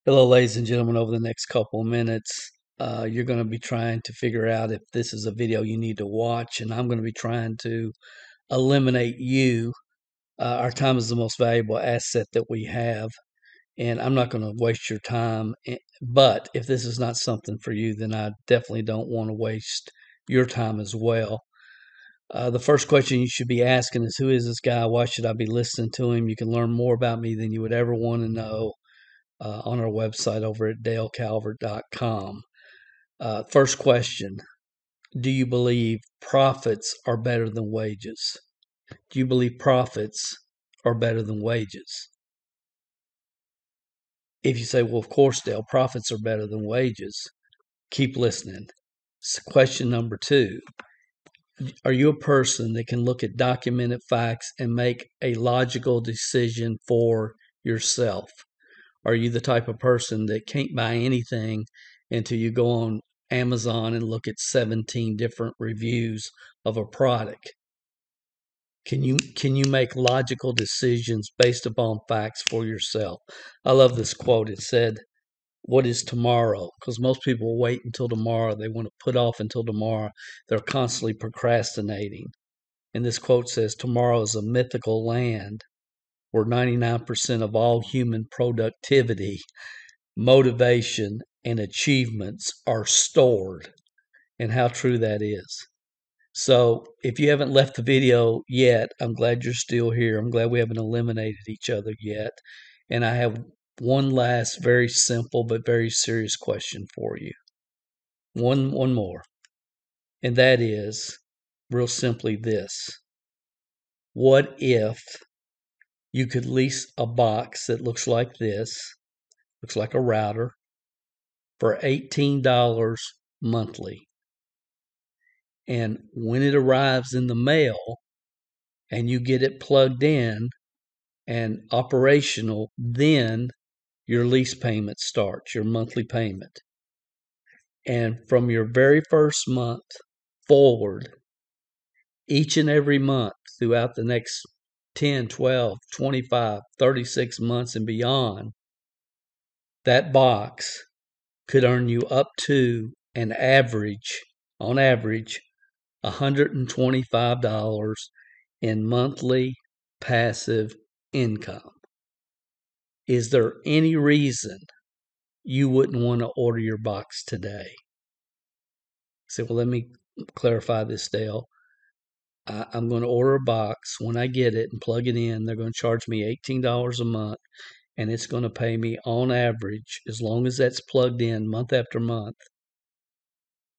Hello, ladies and gentlemen. Over the next couple of minutes, you're going to be trying to figure out if this is a video you need to watch, and I'm going to be trying to eliminate you. Our time is the most valuable asset that we have, and I'm not going to waste your time. But if this is not something for you, then I definitely don't want to waste your time as well. The first question you should be asking is, who is this guy? Why should I be listening to him? You can learn more about me than you would ever want to know on our website over at dalecalvert.com. First question: do you believe profits are better than wages? Do you believe profits are better than wages? If you say, well, of course, Dale, profits are better than wages, keep listening. Question number two: are you a person that can look at documented facts and make a logical decision for yourself? Are you the type of person that can't buy anything until you go on Amazon and look at 17 different reviews of a product? Can you make logical decisions based upon facts for yourself? I love this quote. It said, "What is tomorrow?" Because most people wait until tomorrow. They want to put off until tomorrow. They're constantly procrastinating. And this quote says, "Tomorrow is a mythical land where 99% of all human productivity, motivation, and achievements are stored," and how true that is. So if you haven't left the video yet, I'm glad you're still here. I'm glad we haven't eliminated each other yet. And I have one last very simple but very serious question for you. One more. And that is real simply this. What if you could lease a box that looks like this, looks like a router, for $18 monthly? And when it arrives in the mail and you get it plugged in and operational, then your lease payment starts, your monthly payment. And from your very first month forward, each and every month throughout the next 10, 12, 25, 36 months and beyond, that box could earn you up to an average, on average, $125 in monthly passive income. Is there any reason you wouldn't want to order your box today? Say, well, let me clarify this, Dale. I'm going to order a box. When I get it and plug it in, they're going to charge me $18 a month, and it's going to pay me on average, as long as that's plugged in month after month,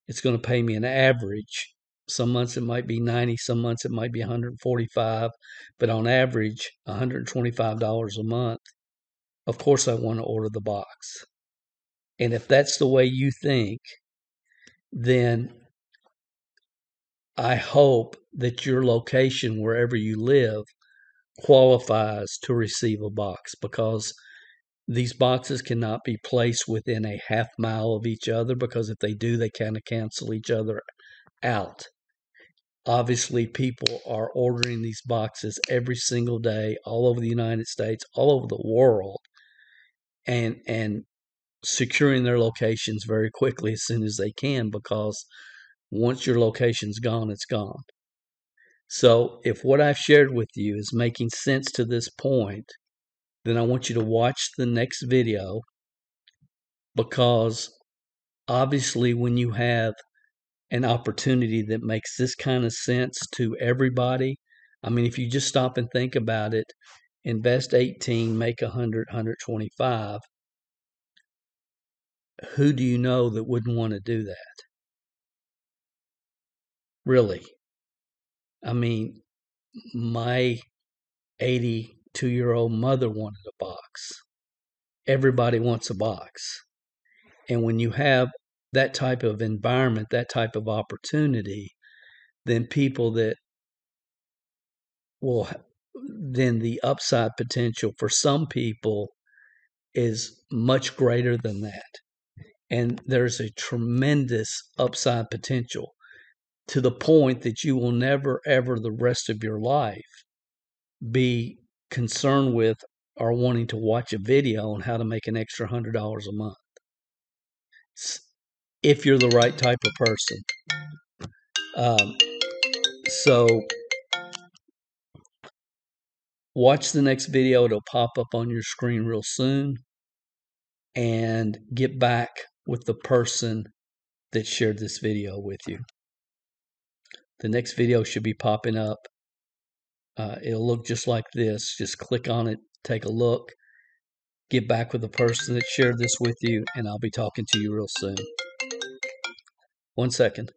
it's going to pay me an average. Some months it might be 90, some months it might be 145, but on average, $125 a month. Of course, I want to order the box. And if that's the way you think, then I hope that your location, wherever you live, qualifies to receive a box, because these boxes cannot be placed within a half mile of each other, because if they do, they kind of cancel each other out. Obviously, people are ordering these boxes every single day all over the United States, all over the world, and securing their locations very quickly as soon as they can, because once your location's gone, it's gone. So if what I've shared with you is making sense to this point, then I want you to watch the next video, because obviously when you have an opportunity that makes this kind of sense to everybody, I mean, if you just stop and think about it, invest 18, make 100, 125, who do you know that wouldn't want to do that? Really? I mean, my 82-year-old mother wanted a box. Everybody wants a box. And when you have that type of environment, that type of opportunity, then people that will, then the upside potential for some people is much greater than that. And there's a tremendous upside potential, to the point that you will never, ever the rest of your life be concerned with are wanting to watch a video on how to make an extra $100 a month. If you're the right type of person. So watch the next video. It'll pop up on your screen real soon. And get back with the person that shared this video with you. The next video should be popping up. It'll look just like this. Just click on it, take a look, get back with the person that shared this with you, and I'll be talking to you real soon. 1 second.